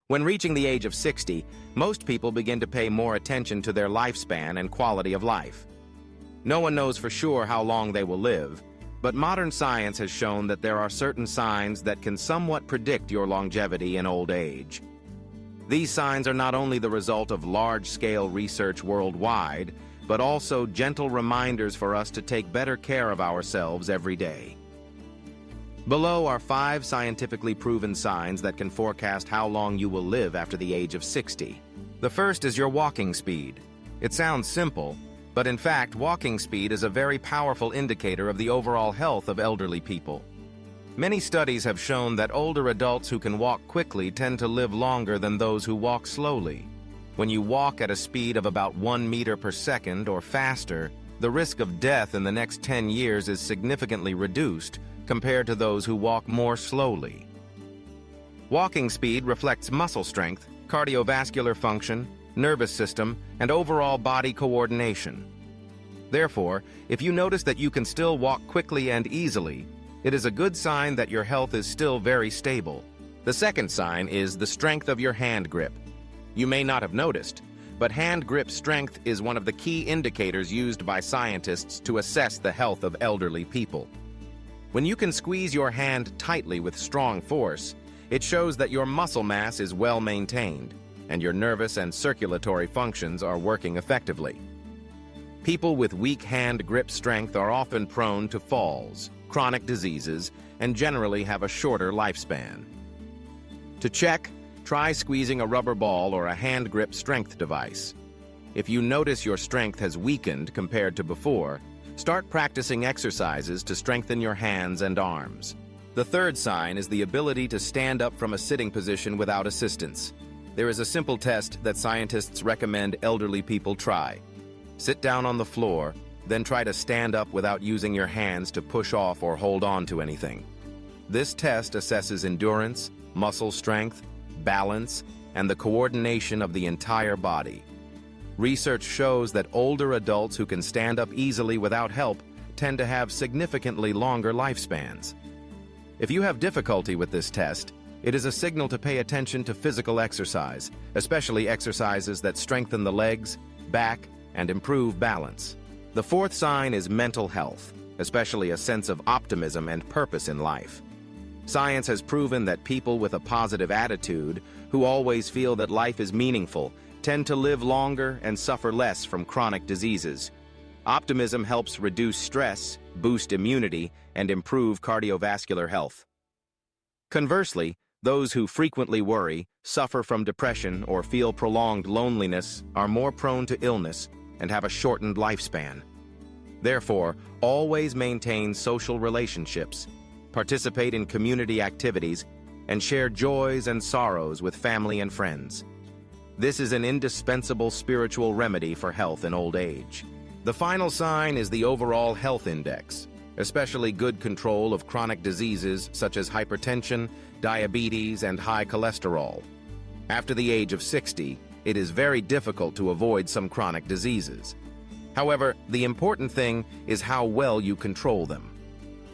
When reaching the age of 60, most people begin to pay more attention to their lifespan and quality of life. No one knows for sure how long they will live, but modern science has shown that there are certain signs that can somewhat predict your longevity in old age. These signs are not only the result of large-scale research worldwide, but also gentle reminders for us to take better care of ourselves every day. Below are 5 scientifically proven signs that can forecast how long you will live after the age of 60. The first is your walking speed. It sounds simple, but in fact, walking speed is a very powerful indicator of the overall health of elderly people. Many studies have shown that older adults who can walk quickly tend to live longer than those who walk slowly. When you walk at a speed of about 1 meter per second or faster, the risk of death in the next 10 years is significantly reduced compared to those who walk more slowly. Walking speed reflects muscle strength, cardiovascular function, nervous system, and overall body coordination. Therefore, if you notice that you can still walk quickly and easily, it is a good sign that your health is still very stable. The second sign is the strength of your hand grip. You may not have noticed, but hand grip strength is one of the key indicators used by scientists to assess the health of elderly people. When you can squeeze your hand tightly with strong force, it shows that your muscle mass is well maintained, and your nervous and circulatory functions are working effectively. People with weak hand grip strength are often prone to falls, chronic diseases, and generally have a shorter lifespan. To check, try squeezing a rubber ball or a hand grip strength device. If you notice your strength has weakened compared to before, start practicing exercises to strengthen your hands and arms. The third sign is the ability to stand up from a sitting position without assistance. There is a simple test that scientists recommend elderly people try. Sit down on the floor, then try to stand up without using your hands to push off or hold on to anything. This test assesses endurance, muscle strength, balance, and the coordination of the entire body. Research shows that older adults who can stand up easily without help tend to have significantly longer lifespans. If you have difficulty with this test, it is a signal to pay attention to physical exercise, especially exercises that strengthen the legs, back, and improve balance. The fourth sign is mental health, especially a sense of optimism and purpose in life. Science has proven that people with a positive attitude, who always feel that life is meaningful, tend to live longer and suffer less from chronic diseases. Optimism helps reduce stress, boost immunity, and improve cardiovascular health. Conversely, those who frequently worry, suffer from depression, or feel prolonged loneliness are more prone to illness and have a shortened lifespan. Therefore, always maintain social relationships, participate in community activities, and share joys and sorrows with family and friends. This is an indispensable spiritual remedy for health in old age. The final sign is the overall health index, especially good control of chronic diseases such as hypertension, diabetes, and high cholesterol. After the age of 60, it is very difficult to avoid some chronic diseases. However, the important thing is how well you control them.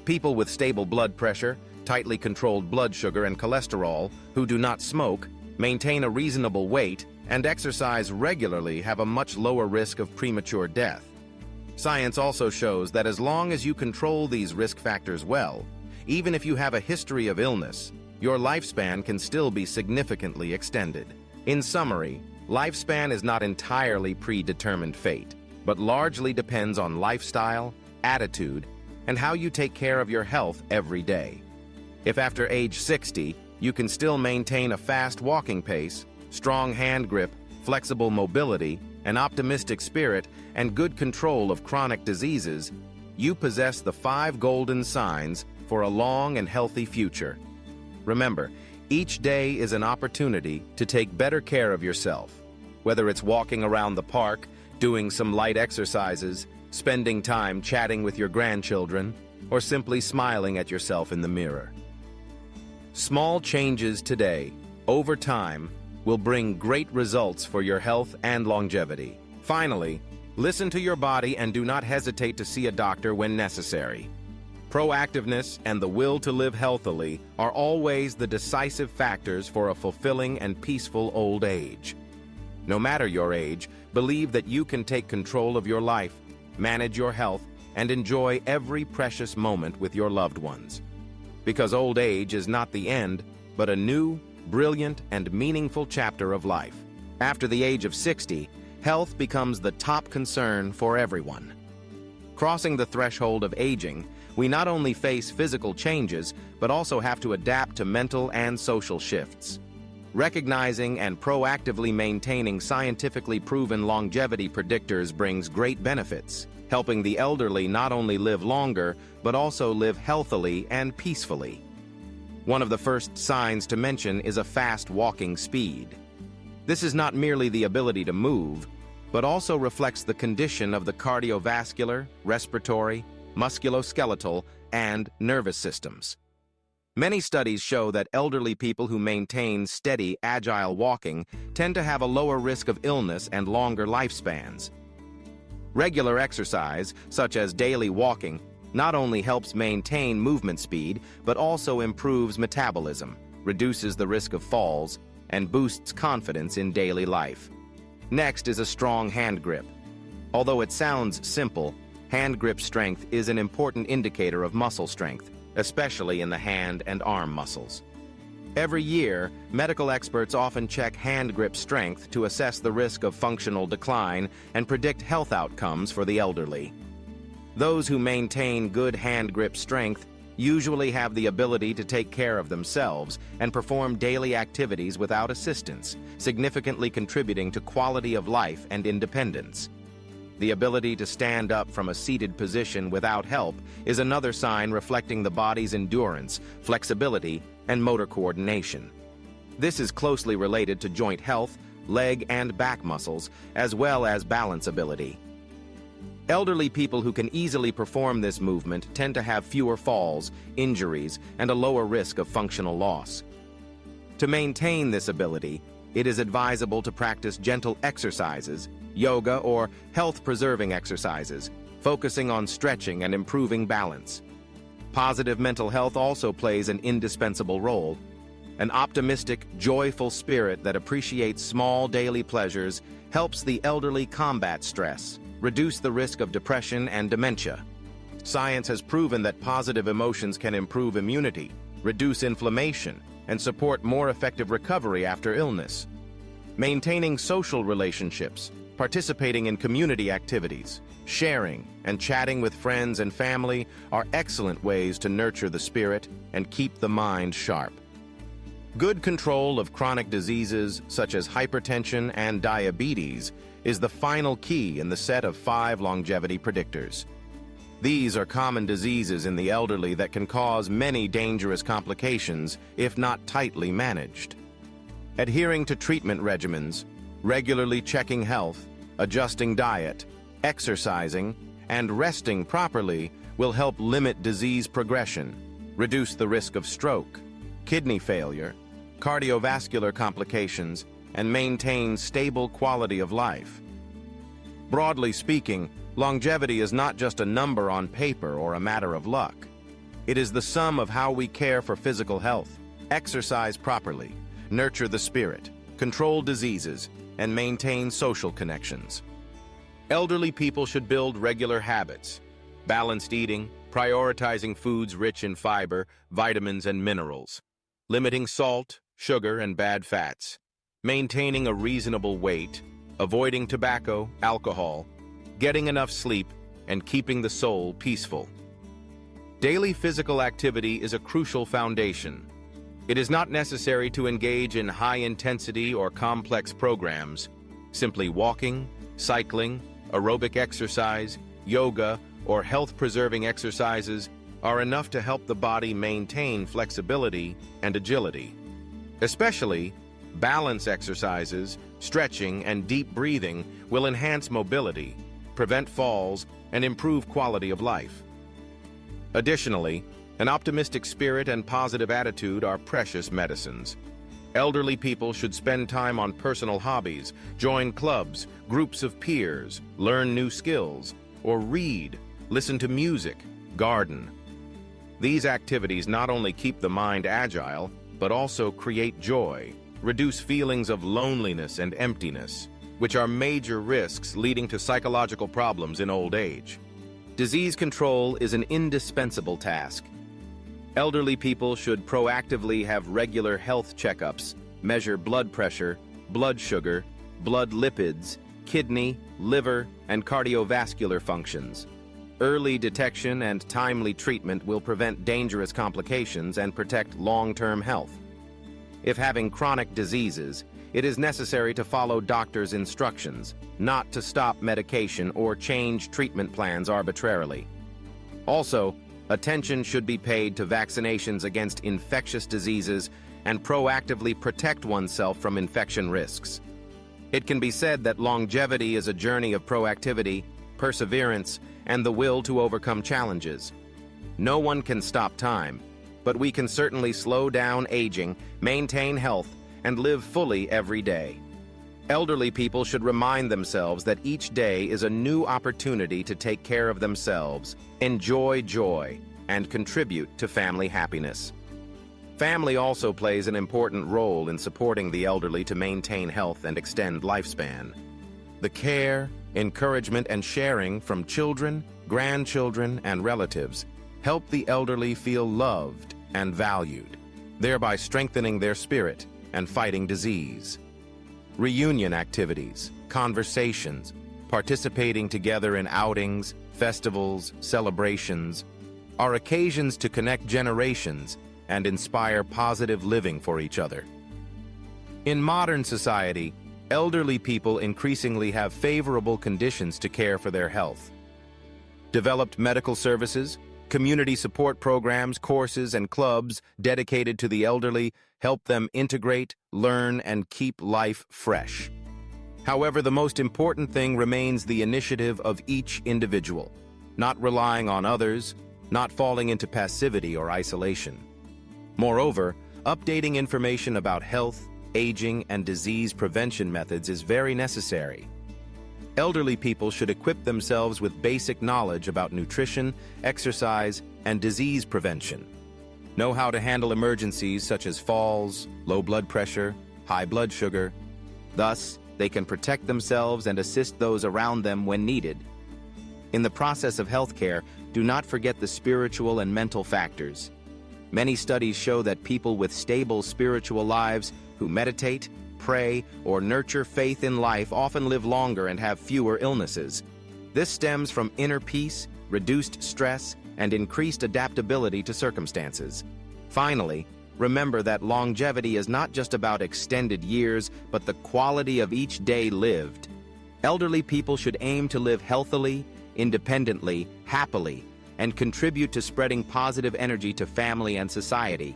People with stable blood pressure, tightly controlled blood sugar and cholesterol, who do not smoke, maintain a reasonable weight, and exercise regularly have a much lower risk of premature death. Science also shows that as long as you control these risk factors well, even if you have a history of illness, your lifespan can still be significantly extended. In summary, lifespan is not entirely predetermined fate, but largely depends on lifestyle, attitude, and how you take care of your health every day. If after age 60, you can still maintain a fast walking pace, strong hand grip, flexible mobility, an optimistic spirit, and good control of chronic diseases, you possess the 5 golden signs for a long and healthy future. Remember, each day is an opportunity to take better care of yourself, whether it's walking around the park, doing some light exercises, spending time chatting with your grandchildren, or simply smiling at yourself in the mirror. Small changes today, over time, will bring great results for your health and longevity. Finally, listen to your body and do not hesitate to see a doctor when necessary. Proactiveness and the will to live healthily are always the decisive factors for a fulfilling and peaceful old age. No matter your age, believe that you can take control of your life, manage your health, and enjoy every precious moment with your loved ones. Because old age is not the end, but a new, brilliant, and meaningful chapter of life. After the age of 60, health becomes the top concern for everyone. Crossing the threshold of aging, we not only face physical changes, but also have to adapt to mental and social shifts. Recognizing and proactively maintaining scientifically proven longevity predictors brings great benefits, helping the elderly not only live longer, but also live healthily and peacefully. One of the first signs to mention is a fast walking speed. This is not merely the ability to move, but also reflects the condition of the cardiovascular, respiratory, musculoskeletal, and nervous systems. Many studies show that elderly people who maintain steady, agile walking tend to have a lower risk of illness and longer lifespans. Regular exercise, such as daily walking, not only helps maintain movement speed, but also improves metabolism, reduces the risk of falls, and boosts confidence in daily life. Next is a strong hand grip. Although it sounds simple, hand grip strength is an important indicator of muscle strength, especially in the hand and arm muscles. Every year, medical experts often check hand grip strength to assess the risk of functional decline and predict health outcomes for the elderly. Those who maintain good hand grip strength usually have the ability to take care of themselves and perform daily activities without assistance, significantly contributing to quality of life and independence. The ability to stand up from a seated position without help is another sign reflecting the body's endurance, flexibility, and motor coordination. This is closely related to joint health, leg and back muscles, as well as balance ability. Elderly people who can easily perform this movement tend to have fewer falls, injuries, and a lower risk of functional loss. To maintain this ability, it is advisable to practice gentle exercises, yoga, or health-preserving exercises, focusing on stretching and improving balance. Positive mental health also plays an indispensable role. An optimistic, joyful spirit that appreciates small daily pleasures helps the elderly combat stress, reduce the risk of depression and dementia. Science has proven that positive emotions can improve immunity, reduce inflammation, and support more effective recovery after illness. Maintaining social relationships, participating in community activities, sharing, and chatting with friends and family are excellent ways to nurture the spirit and keep the mind sharp. Good control of chronic diseases such as hypertension and diabetes is the final key in the set of 5 longevity predictors. These are common diseases in the elderly that can cause many dangerous complications if not tightly managed. Adhering to treatment regimens, regularly checking health, adjusting diet, exercising, and resting properly will help limit disease progression, reduce the risk of stroke, kidney failure, cardiovascular complications, and maintain stable quality of life. Broadly speaking, longevity is not just a number on paper or a matter of luck. It is the sum of how we care for physical health, exercise properly, nurture the spirit, control diseases, and maintain social connections. Elderly people should build regular habits, balanced eating, prioritizing foods rich in fiber, vitamins, and minerals, limiting salt, sugar, and bad fats, maintaining a reasonable weight, avoiding tobacco, alcohol, getting enough sleep, and keeping the soul peaceful. Daily physical activity is a crucial foundation. It is not necessary to engage in high-intensity or complex programs. Simply walking, cycling, aerobic exercise, yoga, or health-preserving exercises are enough to help the body maintain flexibility and agility. Especially, balance exercises, stretching, and deep breathing will enhance mobility, prevent falls, and improve quality of life. Additionally, an optimistic spirit and positive attitude are precious medicines. Elderly people should spend time on personal hobbies, join clubs, groups of peers, learn new skills, or read, listen to music, garden. These activities not only keep the mind agile, but also create joy, reduce feelings of loneliness and emptiness, which are major risks leading to psychological problems in old age. Disease control is an indispensable task. Elderly people should proactively have regular health checkups, measure blood pressure, blood sugar, blood lipids, kidney, liver, and cardiovascular functions. Early detection and timely treatment will prevent dangerous complications and protect long-term health. If having chronic diseases, it is necessary to follow doctor's instructions, not to stop medication or change treatment plans arbitrarily. Also, attention should be paid to vaccinations against infectious diseases and proactively protect oneself from infection risks. It can be said that longevity is a journey of proactivity, perseverance, and the will to overcome challenges. No one can stop time, but we can certainly slow down aging, maintain health, and live fully every day. Elderly people should remind themselves that each day is a new opportunity to take care of themselves, enjoy joy, and contribute to family happiness. Family also plays an important role in supporting the elderly to maintain health and extend lifespan. The care, encouragement, and sharing from children, grandchildren, and relatives help the elderly feel loved and valued, thereby strengthening their spirit and fighting disease. Reunion activities, conversations, participating together in outings, festivals, celebrations, are occasions to connect generations and inspire positive living for each other. In modern society, elderly people increasingly have favorable conditions to care for their health. Developed medical services, community support programs, courses, and clubs dedicated to the elderly help them integrate, learn, and keep life fresh. However, the most important thing remains the initiative of each individual, not relying on others, not falling into passivity or isolation. Moreover, updating information about health, aging, and disease prevention methods is very necessary. Elderly people should equip themselves with basic knowledge about nutrition, exercise, and disease prevention. Know how to handle emergencies such as falls, low blood pressure, high blood sugar. Thus, they can protect themselves and assist those around them when needed. In the process of healthcare, do not forget the spiritual and mental factors. Many studies show that people with stable spiritual lives who meditate, pray, or nurture faith in life often live longer and have fewer illnesses. This stems from inner peace, reduced stress, and increased adaptability to circumstances. Finally, remember that longevity is not just about extended years, but the quality of each day lived. Elderly people should aim to live healthily, independently, happily, and contribute to spreading positive energy to family and society.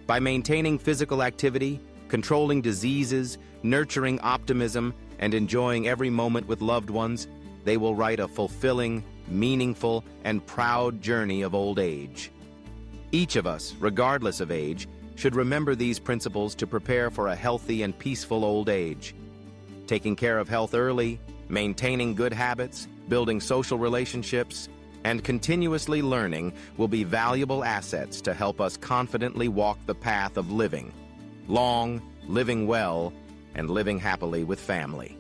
By maintaining physical activity, controlling diseases, nurturing optimism, and enjoying every moment with loved ones, they will write a fulfilling, meaningful, and proud journey of old age. Each of us, regardless of age, should remember these principles to prepare for a healthy and peaceful old age. Taking care of health early, maintaining good habits, building social relationships, and continuously learning will be valuable assets to help us confidently walk the path of living long, living well, and living happily with family.